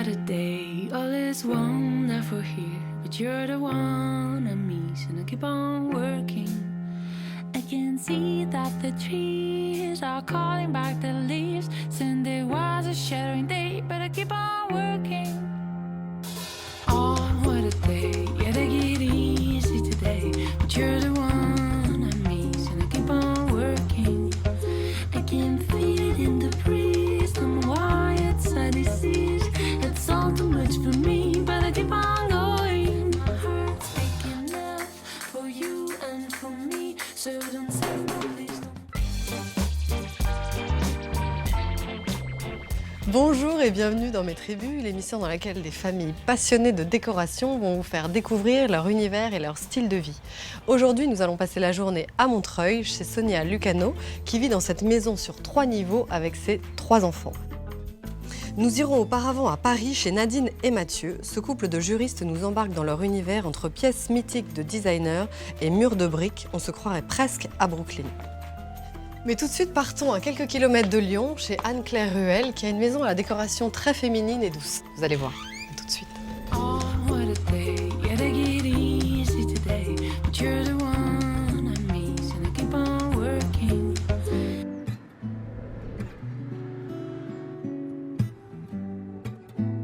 what a day, all is wonderful here. But you're the one I miss, and I keep on working. I can see that the trees are calling back the leaves. Since there was a shadowing day, but I keep on working. Oh, what a day, yeah, they get easy today. But you're the one I miss, and I keep on working. I can feel it in the breeze, don't know why it's a disease. It's all too much for me, but I keep on going. My heart's aching enough for you and for me, so don't say no, please don't. Bonjour et bienvenue dans Mes Tribus, l'émission dans laquelle des familles passionnées de décoration vont vous faire découvrir leur univers et leur style de vie. Aujourd'hui, nous allons passer la journée à Montreuil, chez Sonia Lucano, qui vit dans cette maison sur 3 niveaux avec ses 3 enfants. Nous irons auparavant à Paris chez Nadine et Mathieu. Ce couple de juristes nous embarque dans leur univers entre pièces mythiques de designers et murs de briques. On se croirait presque à Brooklyn. Mais tout de suite, partons à quelques kilomètres de Lyon, chez Anne-Claire Ruel, qui a une maison à la décoration très féminine et douce. Vous allez voir, tout de suite. Oh, what a day, yeah, they get easy today. But you're the one I miss, and I keep on working.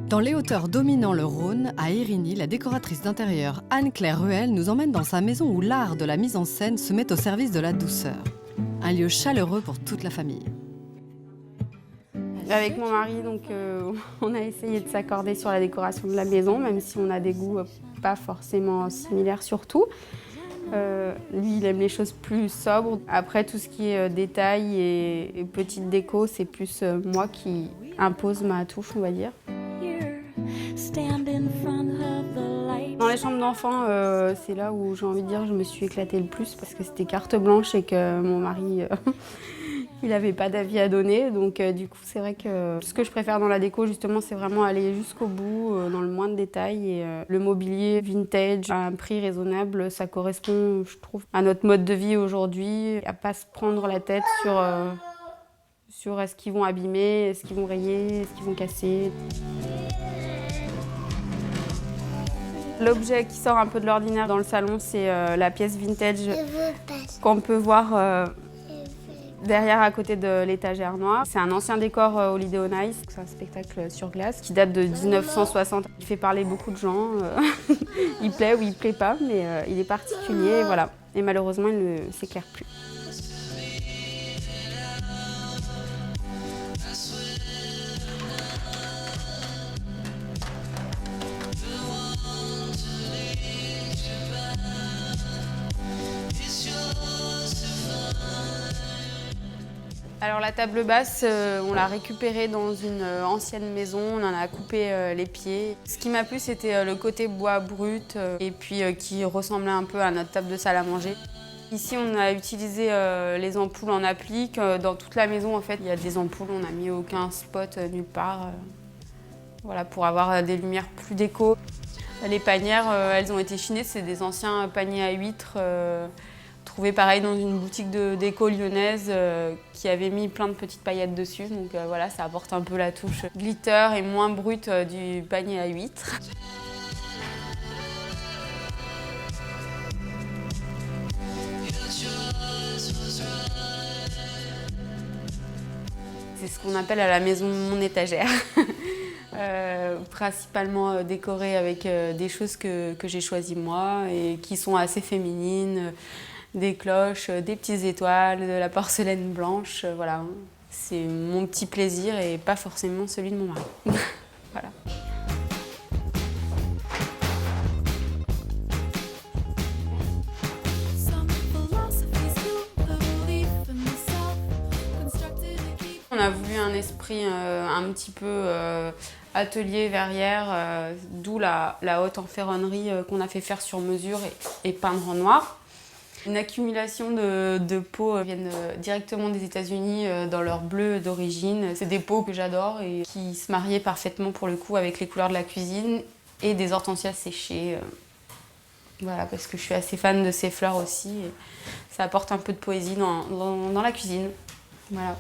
Dans les hauteurs dominant le Rhône, à Érigny, la décoratrice d'intérieur Anne-Claire Ruel nous emmène dans sa maison où l'art de la mise en scène se met au service de la douceur. Un lieu chaleureux pour toute la famille. Avec mon mari, donc, on a essayé de s'accorder sur la décoration de la maison, même si on a des goûts pas forcément similaires sur tout. Lui, il aime les choses plus sobres. Après, tout ce qui est détail et petite déco, c'est plus moi qui impose ma touche, on va dire. Dans les chambres d'enfants, c'est là où j'ai envie de dire je me suis éclatée le plus parce que c'était carte blanche et que mon mari, il n'avait pas d'avis à donner. Donc du coup, c'est vrai que ce que je préfère dans la déco, justement, c'est vraiment aller jusqu'au bout, dans le moindre détail. Et le mobilier vintage à un prix raisonnable, ça correspond, je trouve, à notre mode de vie aujourd'hui. À pas se prendre la tête sur est-ce qu'ils vont abîmer, est-ce qu'ils vont rayer, est-ce qu'ils vont casser. L'objet qui sort un peu de l'ordinaire dans le salon, c'est la pièce vintage qu'on peut voir derrière à côté de l'étagère noire. C'est un ancien décor Holiday on Ice, c'est un spectacle sur glace qui date de 1960. Il fait parler beaucoup de gens, il plaît ou il plaît pas, mais il est particulier, voilà. Et malheureusement, il ne s'éclaire plus. Alors la table basse, on l'a récupérée dans une ancienne maison, on en a coupé les pieds. Ce qui m'a plu, c'était le côté bois brut et puis qui ressemblait un peu à notre table de salle à manger. Ici, on a utilisé les ampoules en applique. Dans toute la maison, en fait, il y a des ampoules, on n'a mis aucun spot nulle part. Voilà, pour avoir des lumières plus déco. Les panières, elles ont été chinées, c'est des anciens paniers à huîtres. Trouvé pareil dans une boutique de déco lyonnaise qui avait mis plein de petites paillettes dessus. Donc voilà, ça apporte un peu la touche glitter et moins brute du panier à huîtres. C'est ce qu'on appelle à la maison mon étagère. Principalement décorée avec des choses que j'ai choisies moi et qui sont assez féminines. Des cloches, des petites étoiles, de la porcelaine blanche, voilà. C'est mon petit plaisir et pas forcément celui de mon mari. Voilà. On a voulu un esprit un petit peu atelier verrière, d'où la haute en ferronnerie qu'on a fait faire sur mesure et peindre en noir. Une accumulation de peaux viennent directement des États-Unis dans leur bleu d'origine. C'est des peaux que j'adore et qui se mariaient parfaitement pour le coup avec les couleurs de la cuisine et des hortensias séchées. Voilà, parce que je suis assez fan de ces fleurs aussi. Et ça apporte un peu de poésie dans la cuisine. Voilà.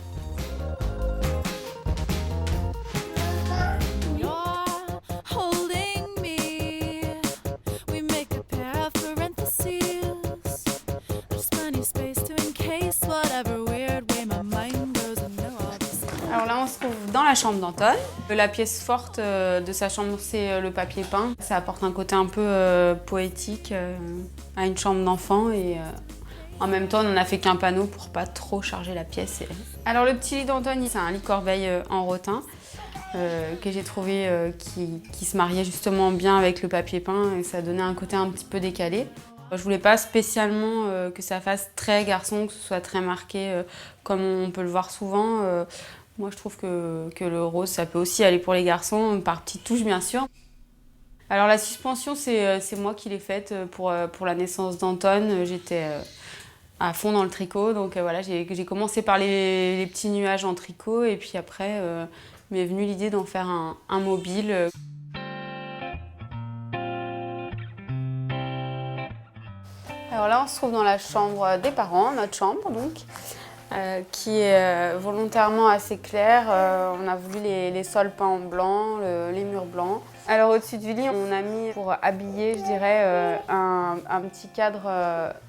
la chambre d'Anton. La pièce forte de sa chambre, c'est le papier peint. Ça apporte un côté un peu poétique à une chambre d'enfant et en même temps, on n'a fait qu'un panneau pour pas trop charger la pièce. Alors le petit lit d'Anton, c'est un lit corbeille en rotin que j'ai trouvé qui se mariait justement bien avec le papier peint et ça donnait un côté un petit peu décalé. Je voulais pas spécialement que ça fasse très garçon, que ce soit très marqué comme on peut le voir souvent. Moi, je trouve que le rose, ça peut aussi aller pour les garçons, par petites touches, bien sûr. Alors, la suspension, c'est moi qui l'ai faite pour la naissance d'Anton. J'étais à fond dans le tricot, donc voilà, j'ai commencé par les petits nuages en tricot, et puis après, m'est venue l'idée d'en faire un mobile. Alors là, on se trouve dans la chambre des parents, notre chambre donc, qui est volontairement assez claire. On a voulu les sols peints en blanc, les murs blancs. Alors au-dessus du lit, on a mis pour habiller, je dirais, un petit cadre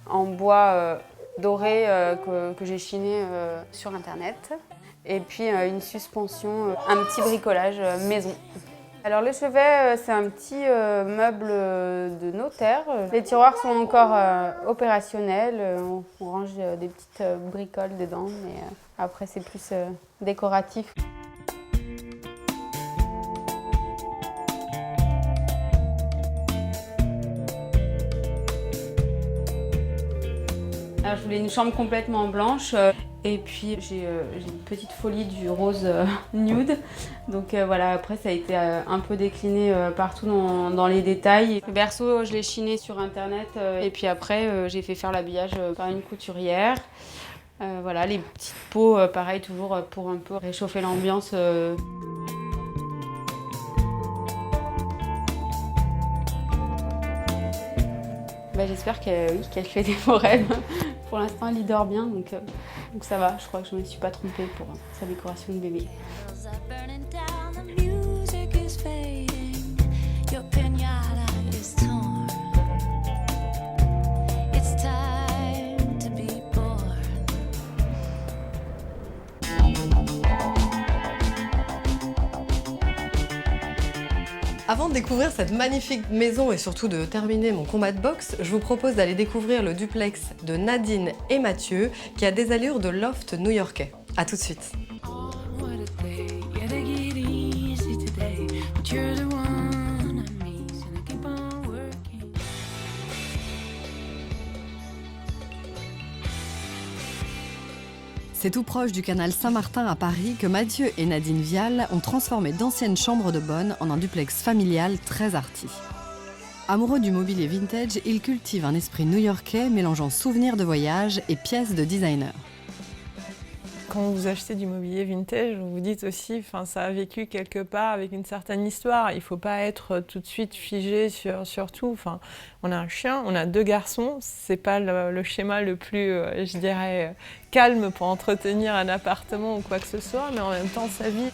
en bois doré que j'ai chiné sur internet. Et puis une suspension, un petit bricolage maison. Alors le chevet, c'est un petit meuble de notaire. Les tiroirs sont encore opérationnels. On range des petites bricoles dedans, mais après c'est plus décoratif. Alors, je voulais une chambre complètement blanche. Et puis j'ai une petite folie du rose nude, donc voilà, après ça a été un peu décliné partout dans les détails. Le berceau, je l'ai chiné sur internet et puis après j'ai fait faire l'habillage par une couturière. Voilà, les petites pots, pareil, toujours pour un peu réchauffer l'ambiance. J'espère qu'elle fait des beaux rêves. Pour l'instant, elle y dort bien, donc ça va. Je crois que je ne me suis pas trompée pour sa décoration de bébé. Avant de découvrir cette magnifique maison et surtout de terminer mon combat de boxe, je vous propose d'aller découvrir le duplex de Nadine et Mathieu qui a des allures de loft new-yorkais. A tout de suite. C'est tout proche du canal Saint-Martin à Paris que Mathieu et Nadine Vial ont transformé d'anciennes chambres de bonne en un duplex familial très arty. Amoureux du mobilier vintage, ils cultivent un esprit new-yorkais mélangeant souvenirs de voyage et pièces de designer. Quand vous achetez du mobilier vintage, vous vous dites aussi, ça a vécu quelque part avec une certaine histoire. Il ne faut pas être tout de suite figé sur tout. On a un chien, on a 2 garçons. C'est pas le schéma le plus, je dirais, calme pour entretenir un appartement ou quoi que ce soit, mais en même temps sa vie.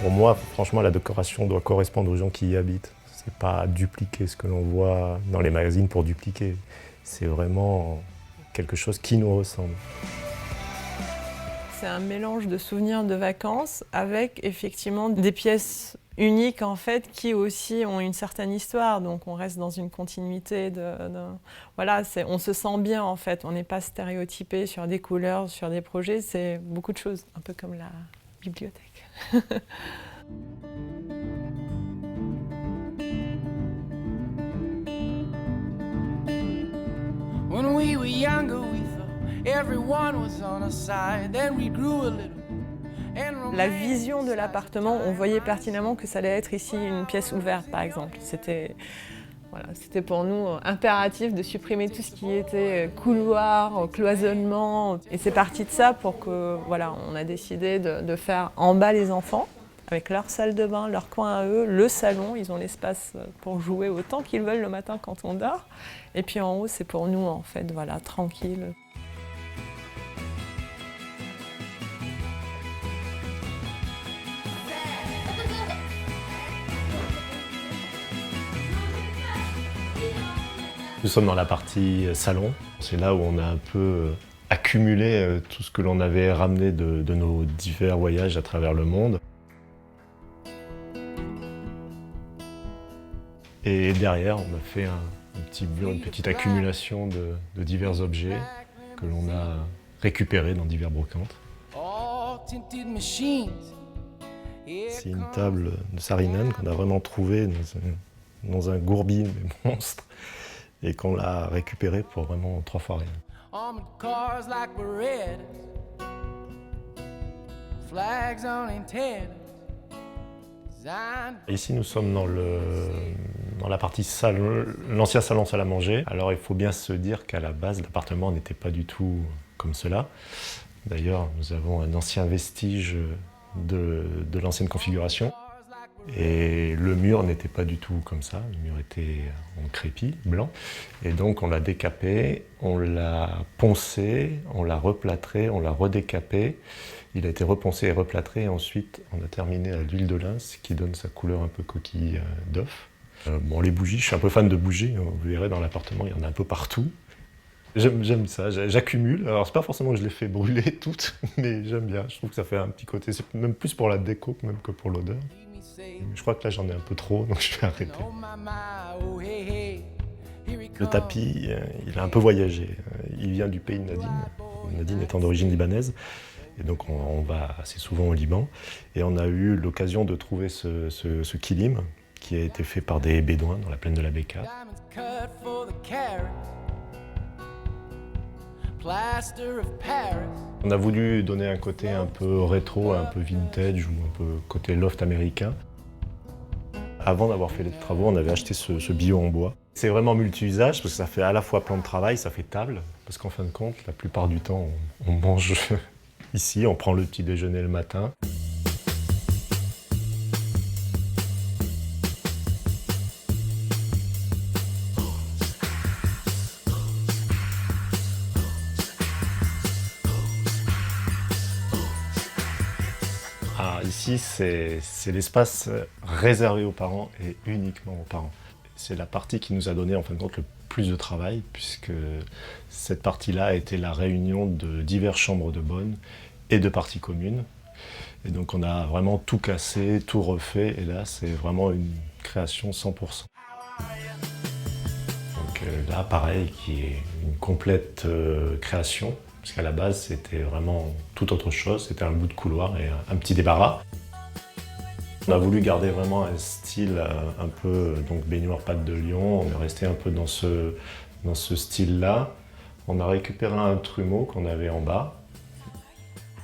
Pour moi, franchement, la décoration doit correspondre aux gens qui y habitent. C'est pas dupliquer ce que l'on voit dans les magazines pour dupliquer. C'est vraiment quelque chose qui nous ressemble. C'est un mélange de souvenirs de vacances avec effectivement des pièces uniques en fait qui aussi ont une certaine histoire. Donc on reste dans une continuité voilà, on se sent bien en fait. On n'est pas stéréotypé sur des couleurs, sur des projets. C'est beaucoup de choses, un peu comme la bibliothèque. When we were younger, we thought everyone was on our side. Then we grew a little. La vision de l'appartement, on voyait pertinemment que ça allait être ici une pièce ouverte, par exemple. C'était pour nous impératif de supprimer tout ce qui était couloir, cloisonnement. Et c'est parti de ça pour que, voilà, on a décidé de faire en bas les enfants, avec leur salle de bain, leur coin à eux, le salon. Ils ont l'espace pour jouer autant qu'ils veulent le matin quand on dort. Et puis en haut, c'est pour nous, en fait, voilà, tranquille. Nous sommes dans la partie salon. C'est là où on a un peu accumuler tout ce que l'on avait ramené de nos divers voyages à travers le monde. Et derrière, on a fait un petit mur, une petite accumulation de divers objets que l'on a récupérés dans divers brocantes. all tinted machines. C'est une table de Saarinen qu'on a vraiment trouvée dans un gourbi mais monstre et qu'on l'a récupérée pour vraiment 3 fois rien. Armored cars like Berettas, flags on antennas. Designed Ici, nous sommes dans la partie salle, l'ancien salon salle à manger. Alors, il faut bien se dire qu'à la base, l'appartement n'était pas du tout comme cela. D'ailleurs, nous avons un ancien vestige de l'ancienne configuration. Et le mur n'était pas du tout comme ça. Le mur était en crépi, blanc. Et donc, on l'a décapé, on l'a poncé, on l'a replâtré, on l'a redécapé. Il a été reponcé et replâtré. Et ensuite, on a terminé à l'huile de lin, qui donne sa couleur un peu coquille d'œuf. Bon, les bougies, je suis un peu fan de bougies. Vous verrez, dans l'appartement, il y en a un peu partout. J'aime ça, j'accumule. Alors, c'est pas forcément que je les fais brûler toutes, mais j'aime bien. Je trouve que ça fait un petit côté. C'est même plus pour la déco même que pour l'odeur. Je crois que là, j'en ai un peu trop, donc je vais arrêter. oh my, oh hey hey, here he Le comes. tapis, il a un peu voyagé. Il vient du pays de Nadine, Nadine étant d'origine libanaise. Et donc on va assez souvent au Liban. Et on a eu l'occasion de trouver ce kilim qui a été fait par des bédouins dans la plaine de la Bekaa. Diamonds cut for the carats. Plaster of Paris. On a voulu donner un côté un peu rétro, un peu vintage ou un peu côté loft américain. Avant d'avoir fait les travaux, on avait acheté ce bio en bois. C'est vraiment multi-usage parce que ça fait à la fois plan de travail, ça fait table. Parce qu'en fin de compte, la plupart du temps, on mange ici, on prend le petit déjeuner le matin. Ah, ici, c'est l'espace réservé aux parents et uniquement aux parents. C'est la partie qui nous a donné en fin de compte le plus de travail, puisque cette partie-là a été la réunion de diverses chambres de bonne et de parties communes. Et donc on a vraiment tout cassé, tout refait, et là c'est vraiment une création 100%. Donc là pareil, qui est une complète création, parce qu'à la base c'était vraiment tout autre chose, c'était un bout de couloir et un petit débarras. On a voulu garder vraiment un style un peu donc baignoire pâte de lion, on est resté un peu dans ce style-là. On a récupéré un trumeau qu'on avait en bas.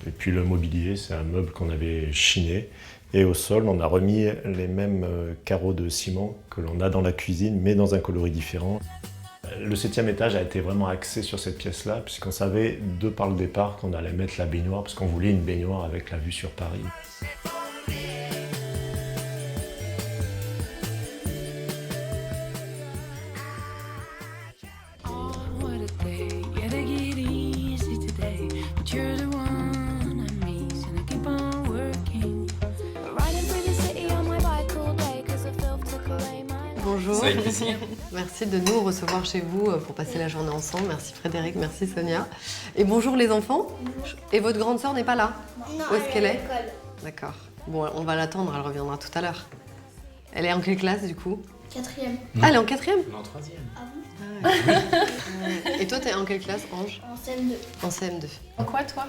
Et puis le mobilier, c'est un meuble qu'on avait chiné. Et au sol, on a remis les mêmes carreaux de ciment que l'on a dans la cuisine, mais dans un coloris différent. Le 7e étage a été vraiment axé sur cette pièce-là, puisqu'on savait, de par le départ, qu'on allait mettre la baignoire, parce qu'on voulait une baignoire avec la vue sur Paris. What a day, yeah, they get easy today. But you're the one I miss, and I keep on working. Riding through the city on my bike all day, 'cause the filth took away my. Bonjour. Avec plaisir. Merci de nous recevoir chez vous pour passer la journée ensemble. Merci Frédéric, merci Sonia. Et bonjour les enfants. Et votre grande sœur n'est pas là? Où est-ce qu'elle est? D'accord. Bon, on va l'attendre, elle reviendra tout à l'heure. Elle est en quelle classe du coup? 4e. Ah, elle est en 4e? On est en 3e. Et toi, t'es en quelle classe, Ange? En CM2. En CM2. En quoi, toi?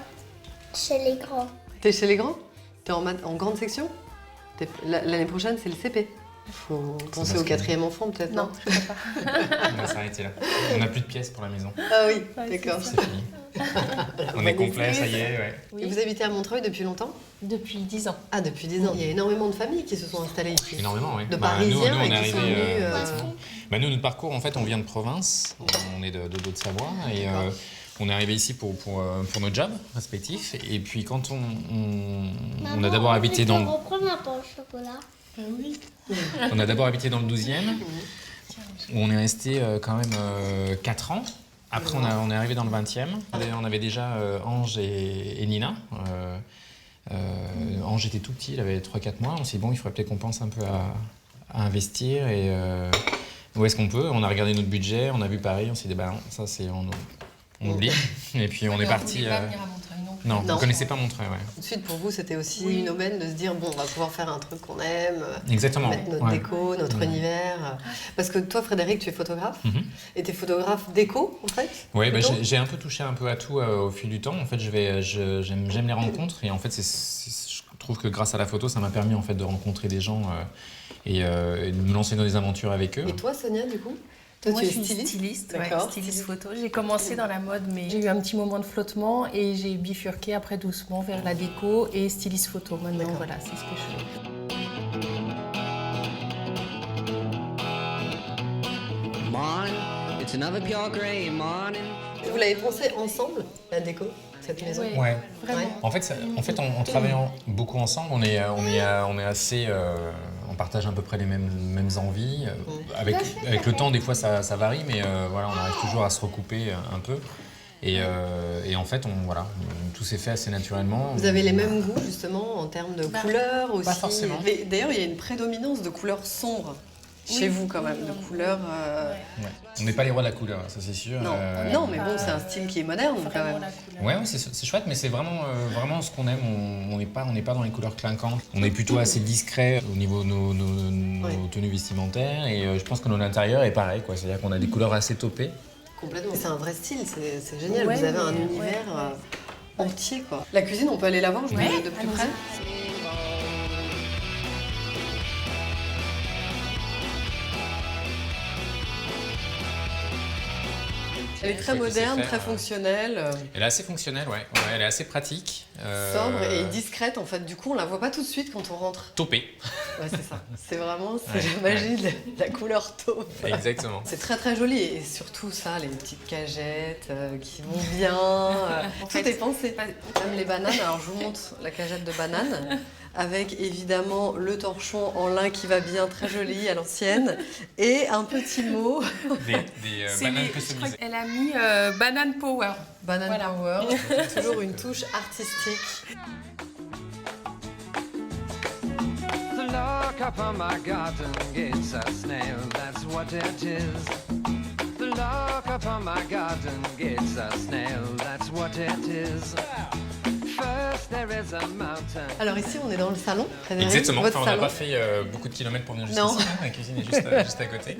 Chez les grands. T'es chez les grands? T'es en grande section? L'année prochaine, c'est le CP. Faut penser au 4e enfant, peut-être, non? On va s'arrêter là. On n'a plus de pièces pour la maison. Ah oui, d'accord. C'est fini. On est complet, ça y est, ouais. Et vous habitez à Montreuil depuis longtemps? Depuis 10 ans. Ah, depuis 10 ans. Il y a énormément de familles qui se sont installées ici. Énormément, oui. De Parisiens et qui sont venus... Nous, notre parcours, en fait, on vient de province. On est de Haute-Savoie. Et on est arrivé ici pour nos jobs respectifs. Et puis, quand on a d'abord habité dans... reprendre un pain au chocolat. On a d'abord habité dans le 12e, où on est resté quand même 4 ans. Après, on est arrivé dans le 20e. On avait déjà Ange et Nina. Ange était tout petit, il avait 3-4 mois. On s'est dit, bon, il faudrait peut-être qu'on pense un peu à investir. Et où est-ce qu'on peut? On a regardé notre budget, on a vu Paris, on s'est dit, bah non, ça, on oublie. Et puis on est parti. Non, Non. on connaissait pas Montreuil, ouais. Tout de suite, pour vous, c'était aussi une aubaine de se dire, bon, on va pouvoir faire un truc qu'on aime, Exactement. mettre notre ouais. déco, notre univers. Parce que toi, Frédéric, tu es photographe, et tu es photographe déco, en fait. Oui, bah, plutôt j'ai un peu touché un peu à tout au fil du temps. En fait, j'aime les rencontres et en fait, je trouve que grâce à la photo, ça m'a permis en fait de rencontrer des gens et de me lancer dans des aventures avec eux. Et toi, Sonia, du coup? Toi, Moi, tu je es suis styliste, styliste, d'accord. styliste photo. J'ai commencé dans la mode, mais j'ai eu un petit moment de flottement et j'ai bifurqué après doucement vers la déco et styliste photo. Maintenant, D'accord. voilà, c'est ce que je fais. Morning, it's another pure grey morning. Vous l'avez pensé ensemble, la déco, cette maison? Ouais. Ouais. Vraiment. En fait, en travaillant beaucoup ensemble, on est assez, on partage à peu près les mêmes envies. Avec le temps, des fois, ça varie, mais voilà, on arrive toujours à se recouper un peu. Et en fait, tout s'est fait assez naturellement. Vous avez les mêmes goûts, justement, en termes de couleurs aussi? Pas forcément. Mais d'ailleurs, il y a une prédominance de couleurs sombres chez vous, quand même, de couleurs... Ouais. On n'est pas les rois de la couleur, ça c'est sûr. Non, non, mais bon, c'est un style qui est moderne, quand Vraiment même. la couleur. Ouais, c'est chouette, mais c'est vraiment ce qu'on aime. On n'est pas dans les couleurs clinquantes. On est plutôt assez discret au niveau de nos tenues vestimentaires. Et je pense que notre intérieur est pareil, quoi. C'est-à-dire qu'on a des couleurs assez topées. Complètement. C'est un vrai style, c'est génial. Ouais, vous avez un mais- univers entier, quoi. La cuisine, on peut aller la voir de plus allons-y. près? Elle est très Faut laisser moderne, faire, très fonctionnelle, Elle est assez fonctionnelle, ouais. Elle est assez pratique. sobre et discrète, en fait. Du coup, on la voit pas tout de suite quand on rentre. Topée. Ouais, c'est ça. C'est vraiment Ouais, la magie de la couleur taupe. Exactement. C'est très très joli et surtout ça, les petites cagettes qui vont bien. Tout est pensé. Même les bananes, alors je vous montre la cagette de banane avec évidemment le torchon en lin qui va bien, très joli à l'ancienne et un petit mot. Des bananes customisées. Elle a mis Banane Power. Banane Voilà. Power, toujours une touche artistique. The lock upon my garden gate's a snail, that's what it is. The lock upon my garden gate's a snail, that's what it is. First there is a mountain. Alors ici, on est dans le salon. Frédéric, Exactement. votre Enfin, on n'a salon. pas fait beaucoup de kilomètres pour venir Non. jusqu'ici. La cuisine est juste à côté.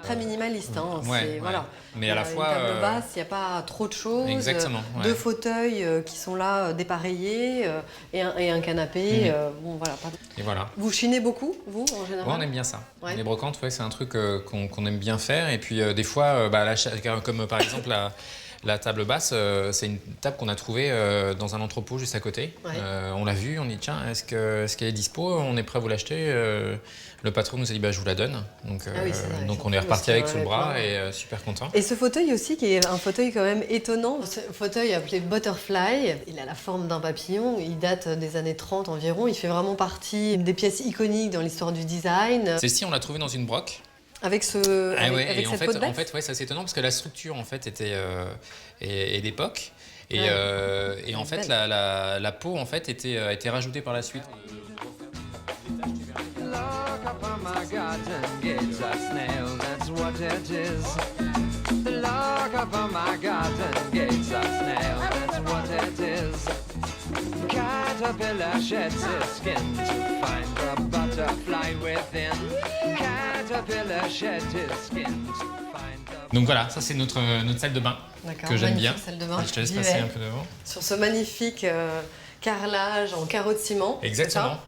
Très minimaliste, hein. Ouais, c'est- ouais. voilà. Mais à la Il y a fois, une table basse, il n'y a pas trop de choses. Exactement, ouais. Deux fauteuils qui sont là dépareillés et un canapé. Bon, voilà. Et voilà. Vous chinez beaucoup, vous, en général? Ouais, on aime bien ça. Ouais. Les brocantes, ouais, c'est un truc qu'on aime bien faire. Et puis des fois, comme par exemple la table basse, c'est une table qu'on a trouvée dans un entrepôt juste à côté. Ouais. On l'a vue, on dit tiens, est-ce qu'elle est dispo? On est prêt à vous l'acheter. Le patron nous a dit bah, je vous la donne. Donc, Ah oui, c'est vrai, donc surtout on est reparti avec parce sous le qu'il y en bras avait et super content. Et ce fauteuil aussi, qui est un fauteuil quand même étonnant. Ce fauteuil appelé Butterfly, il a la forme d'un papillon, il date des années 30 environ. Il fait vraiment partie des pièces iconiques dans l'histoire du design. Celle-ci, on l'a trouvée dans une broc. Avec avec et cette peau de bête. en fait, ouais, c'est assez étonnant parce que la structure en fait est d'époque et, Ouais. et en Elle est fait belle. la peau en fait a été rajoutée par la suite. Lock upon my garden gate's a snail, that's what it is. The lock upon my garden gate's a snail, that's what it is. Caterpillar sheds its skin to find the butterfly within. Caterpillar sheds its skin to find the... Donc voilà, ça c'est notre salle de bain D'accord, que j'aime magnifique bien. salle de bain. Je te laisse J'y passer vais. un peu devant. Sur ce magnifique carrelage en carreaux de ciment. c'est Exactement. ça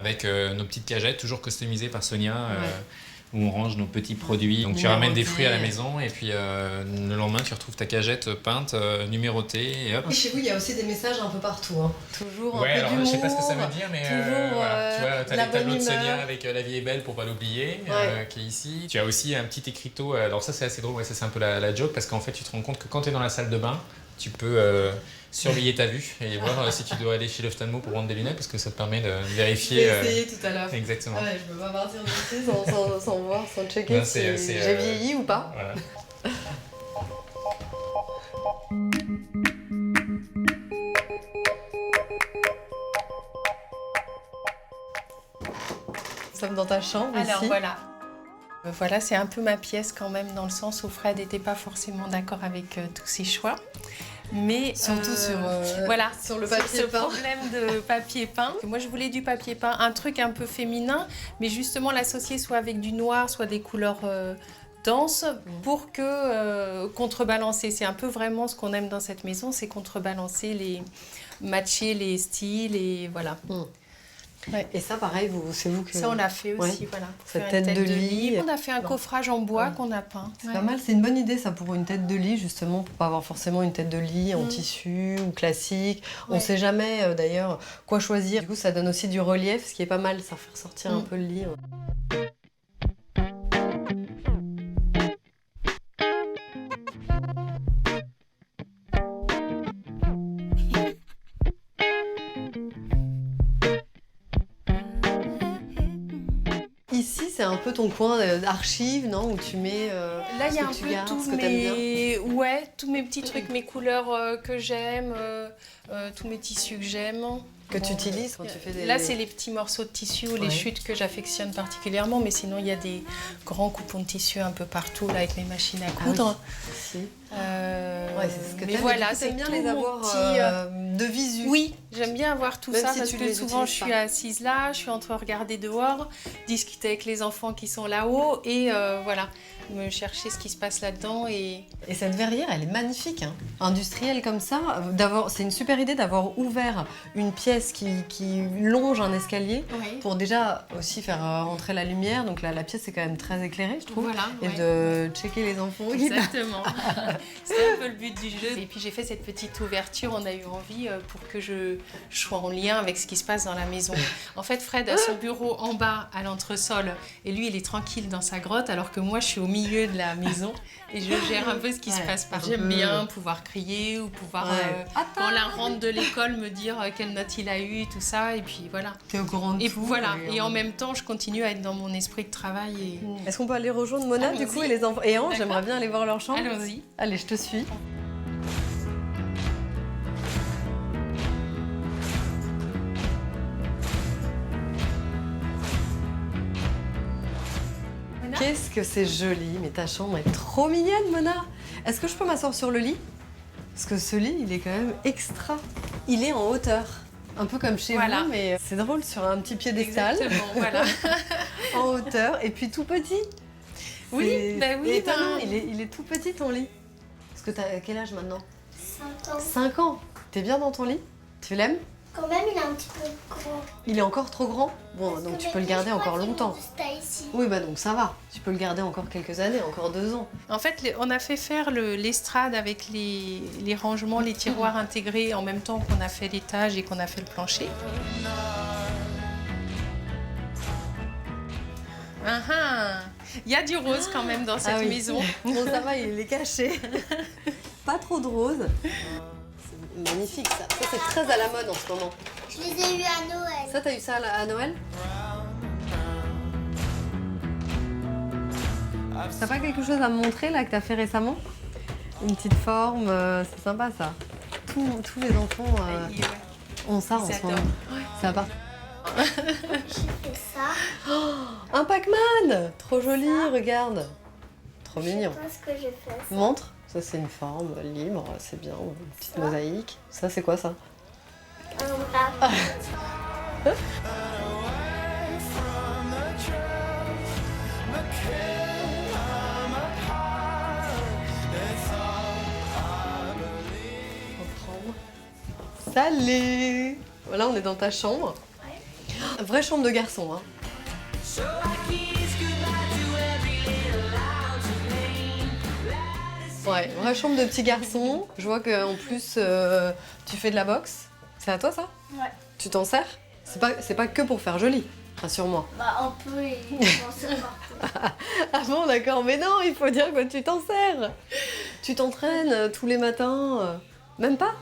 Avec nos petites cagettes toujours customisées par Sonia. Où on range nos petits produits. Donc tu Numérotées. ramènes des fruits à la maison et puis le lendemain tu retrouves ta cagette peinte, numérotée et hop. Et chez vous, il y a aussi des messages un peu partout. Hein. Toujours un Ouais, peu alors d'humour. je sais pas ce que ça veut dire, mais toujours, voilà. Tu vois, t'as la les tableaux de bonne Sonia humeur. avec La vie est belle pour pas l'oublier, Ouais. qui est ici. Tu as aussi un petit écriteau, alors ça c'est assez drôle, ouais, ça c'est un peu la joke, parce qu'en fait tu te rends compte que quand tu es dans la salle de bain, tu peux surveiller ta vue et voir si tu dois aller chez l'ophtalmo pour prendre des lunettes, parce que ça te permet de vérifier. J'ai essayé tout à l'heure. Exactement. Ah ouais, je peux pas partir d'ici sans voir, sans checker Non, si c'est, j'ai vieilli ou pas. Voilà. Nous sommes dans ta chambre Alors ici. voilà. Voilà, c'est un peu ma pièce quand même, dans le sens où Fred n'était pas forcément d'accord avec tous ses choix. Mais Surtout voilà, sur le sur papier ce peint. problème de papier peint. Moi, je voulais du papier peint, un truc un peu féminin, mais justement l'associer soit avec du noir, soit des couleurs denses, pour que contrebalancer. C'est un peu vraiment ce qu'on aime dans cette maison, c'est contrebalancer, matcher les styles et voilà. Ouais. Et ça, pareil, c'est vous que... Ça, on l'a fait aussi, Ouais. voilà. Cette Faire une tête de lit. On a fait un coffrage en bois qu'on a peint. C'est pas mal, c'est une bonne idée ça pour une tête de lit, justement, pour pas avoir forcément une tête de lit en tissu ou classique. On sait jamais d'ailleurs quoi choisir. Du coup, ça donne aussi du relief, ce qui est pas mal, ça fait ressortir un peu le lit. Ici, c'est un peu ton coin d'archives, non? Où tu mets Là, il y a un ce que tu peu gardes, tous ce que t'aimes bien. Ouais, tous mes petits trucs, mes couleurs que j'aime, tous mes tissus que j'aime. Que tu utilises quand tu fais des... Là, c'est les petits morceaux de tissu ou les chutes que j'affectionne particulièrement, mais sinon, il y a des grands coupons de tissu un peu partout là, avec mes machines à coudre. Si. C'est ce que mais t'aimes, voilà, et c'est bien tout les mon avoir petit, de visu. Oui, j'aime bien avoir tout Même ça si parce tu que les souvent je utilises suis pas. assise là, je suis en train de regarder dehors, discuter avec les enfants qui sont là-haut et voilà, me chercher ce qui se passe là-dedans. Et cette verrière, elle est magnifique, hein. Industrielle comme ça. C'est une super idée d'avoir ouvert une pièce qui longe un escalier pour déjà aussi faire rentrer la lumière. Donc là, la pièce est quand même très éclairée, je trouve. Voilà, et de checker les enfants. Exactement. C'est un peu le but du jeu. Et puis j'ai fait cette petite ouverture, on a eu envie pour que je sois en lien avec ce qui se passe dans la maison. En fait, Fred a son bureau en bas à l'entresol et lui, il est tranquille dans sa grotte alors que moi, je suis au milieu de la maison et je gère un peu ce qui se passe par. J'aime bien pouvoir crier ou pouvoir, quand la rentre de l'école, me dire quelle note il a eu, tout ça. Et puis voilà. T'es au courant de et tout. Voilà. Et en même temps, je continue à être dans mon esprit de travail. Et... Est-ce qu'on peut aller rejoindre Mona du coup et les enfants? Et Ange, j'aimerais bien aller voir leur chambre. Allons-y. Allez, je te suis. Qu'est-ce que c'est joli, mais ta chambre est trop mignonne, Mona. Est-ce que je peux m'asseoir sur le lit? Parce que ce lit, il est quand même extra. Il est en hauteur, un peu comme chez vous, mais c'est drôle, sur un petit piédestal. Exactement, voilà. En hauteur, et puis tout petit. Oui, ben oui. Étonnant, il est tout petit ton lit. Parce que t'as quel âge maintenant? 5 ans. 5 ans. T'es bien dans ton lit? Tu l'aimes? Quand même, il est un petit peu grand. Il est encore trop grand? Bon, donc tu peux le garder encore longtemps. Ici. Oui, bah donc ça va. Tu peux le garder encore quelques années, encore 2 ans. En fait, on a fait faire l'estrade avec les rangements, les tiroirs intégrés en même temps qu'on a fait l'étage et qu'on a fait le plancher. Il y a du rose quand même dans cette maison. Bon, ça va, il est caché. Pas trop de rose. C'est magnifique ça. Ça, c'est très à la mode en ce moment. Je les ai eus à Noël. Ça, t'as eu ça à Noël? T'as pas quelque chose à me montrer là que t'as fait récemment? Une petite forme, c'est sympa ça. Tous les enfants ont ça en ce moment. C'est à part. J'ai fait ça. Oh, un Pac-Man! Trop joli, regarde. Trop mignon. Je sais pas ce que j'ai fait. Ça. Montre. Ça, c'est une forme libre, c'est bien. Une petite mosaïque. Ça, c'est quoi ça? Un rap. Salut! Voilà, on est dans ta chambre. Ouais. Vraie chambre de garçon, hein. Ouais, vraie chambre de petit garçon. Je vois qu'en plus, tu fais de la boxe. C'est à toi, ça? Ouais. Tu t'en sers? C'est pas que pour faire joli, rassure-moi. Bah, un peu, et je m'en sers partout. Ah bon, d'accord, mais non, il faut dire que tu t'en sers. Tu t'entraînes tous les matins, même pas?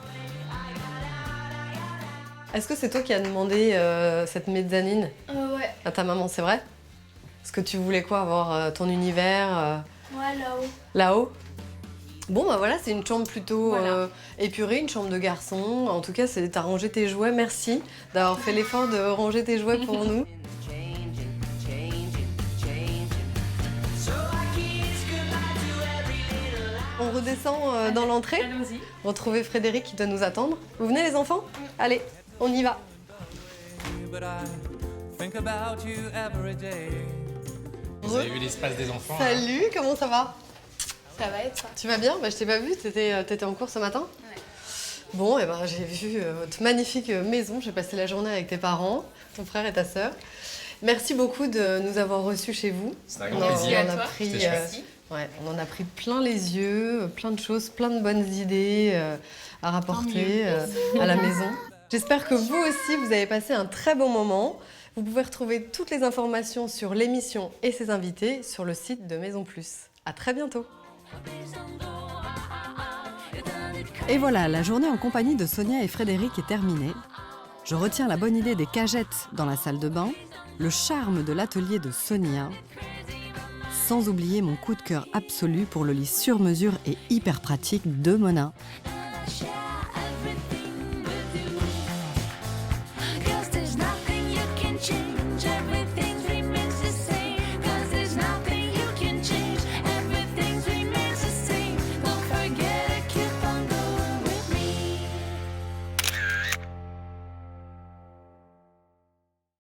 Est-ce que c'est toi qui as demandé cette mezzanine Ouais. à ta maman, c'est vrai? Est-ce que tu voulais quoi, avoir ton univers Ouais, là-haut. là-haut? Bon, bah voilà, c'est une chambre plutôt épurée, une chambre de garçon. En tout cas, t'as rangé tes jouets. Merci d'avoir fait l'effort de ranger tes jouets pour nous. On redescend dans l'entrée. Allons-y. Retrouver Frédéric qui doit nous attendre. Vous venez les enfants? Allez, on y va. But I think about you every day. Vous avez vu l'espace des enfants? Salut, comment ça va? Ça va être ça. Tu vas bien? Bah, je t'ai pas vu, t'étais en cours ce matin? Ouais. Bon, et ben, j'ai vu votre magnifique maison. J'ai passé la journée avec tes parents, ton frère et ta sœur. Merci beaucoup de nous avoir reçus chez vous. C'est un grand plaisir. On en a à toi. pris, C'était chouette. ouais, on en a pris plein les yeux, plein de choses, plein de bonnes idées à rapporter à la maison. J'espère que vous aussi, vous avez passé un très bon moment. Vous pouvez retrouver toutes les informations sur l'émission et ses invités sur le site de Maison Plus. À très bientôt. Et voilà, la journée en compagnie de Sonia et Frédéric est terminée. Je retiens la bonne idée des cagettes dans la salle de bain, le charme de l'atelier de Sonia, sans oublier mon coup de cœur absolu pour le lit sur mesure et hyper pratique de Mona. Cause there's nothing you can change.